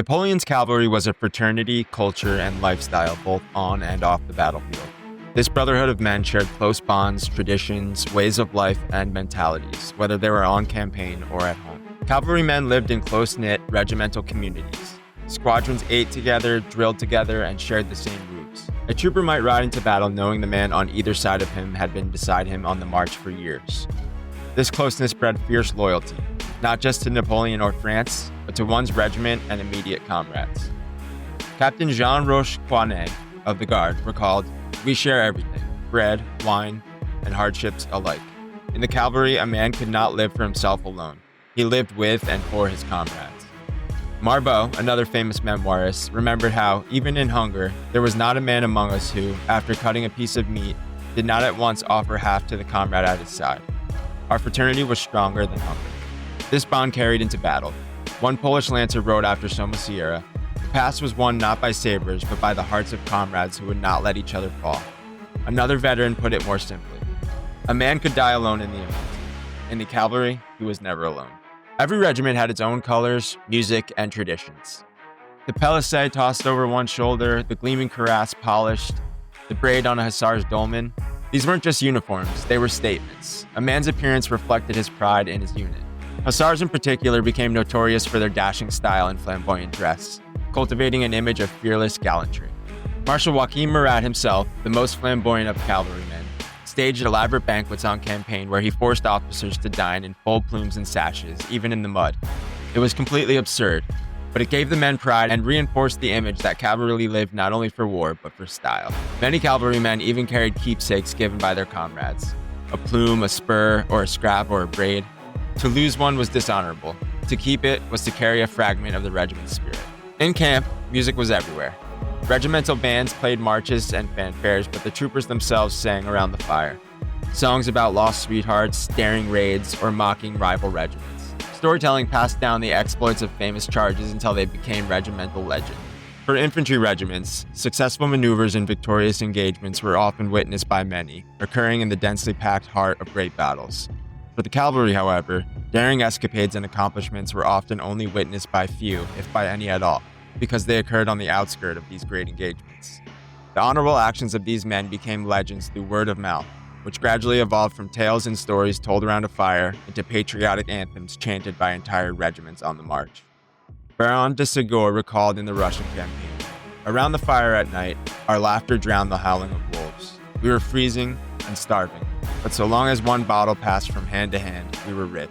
Napoleon's cavalry was a fraternity, culture, and lifestyle both on and off the battlefield. This brotherhood of men shared close bonds, traditions, ways of life, and mentalities, whether they were on campaign or at home. Cavalrymen lived in close-knit, regimental communities. Squadrons ate together, drilled together, and shared the same routes. A trooper might ride into battle knowing the man on either side of him had been beside him on the march for years. This closeness bred fierce loyalty, not just to Napoleon or France, but to one's regiment and immediate comrades. Captain Jean Roche-Quanet of the Guard recalled, "We share everything, bread, wine, and hardships alike. In the cavalry, a man could not live for himself alone. He lived with and for his comrades." Marbeau, another famous memoirist, remembered how, even in hunger, there was not a man among us who, after cutting a piece of meat, did not at once offer half to the comrade at his side. Our fraternity was stronger than hunger. This bond carried into battle. One Polish lancer wrote after Somosierra, "The past was won not by sabers, but by the hearts of comrades who would not let each other fall." Another veteran put it more simply. A man could die alone in the infantry. In the cavalry, he was never alone. Every regiment had its own colors, music, and traditions. The pelisse tossed over one shoulder, the gleaming cuirass polished, the braid on a Hussars dolman. These weren't just uniforms, they were statements. A man's appearance reflected his pride in his unit. Hussars in particular became notorious for their dashing style and flamboyant dress, cultivating an image of fearless gallantry. Marshal Murat himself, the most flamboyant of cavalrymen, staged elaborate banquets on campaign where he forced officers to dine in full plumes and sashes, even in the mud. It was completely absurd, but it gave the men pride and reinforced the image that cavalry lived not only for war, but for style. Many cavalrymen even carried keepsakes given by their comrades. A plume, a spur, or a scrap, or a braid. To lose one was dishonorable. To keep it was to carry a fragment of the regiment's spirit. In camp, music was everywhere. Regimental bands played marches and fanfares, but the troopers themselves sang around the fire. Songs about lost sweethearts, daring raids, or mocking rival regiments. Storytelling passed down the exploits of famous charges until they became regimental legend. For infantry regiments, successful maneuvers and victorious engagements were often witnessed by many, occurring in the densely packed heart of great battles. For the cavalry, however, daring escapades and accomplishments were often only witnessed by few, if by any at all, because they occurred on the outskirts of these great engagements. The honorable actions of these men became legends through word of mouth, which gradually evolved from tales and stories told around a fire into patriotic anthems chanted by entire regiments on the march. Baron de Ségur recalled in the Russian campaign, "Around the fire at night, our laughter drowned the howling of wolves. We were freezing and starving, but so long as one bottle passed from hand to hand, we were rich."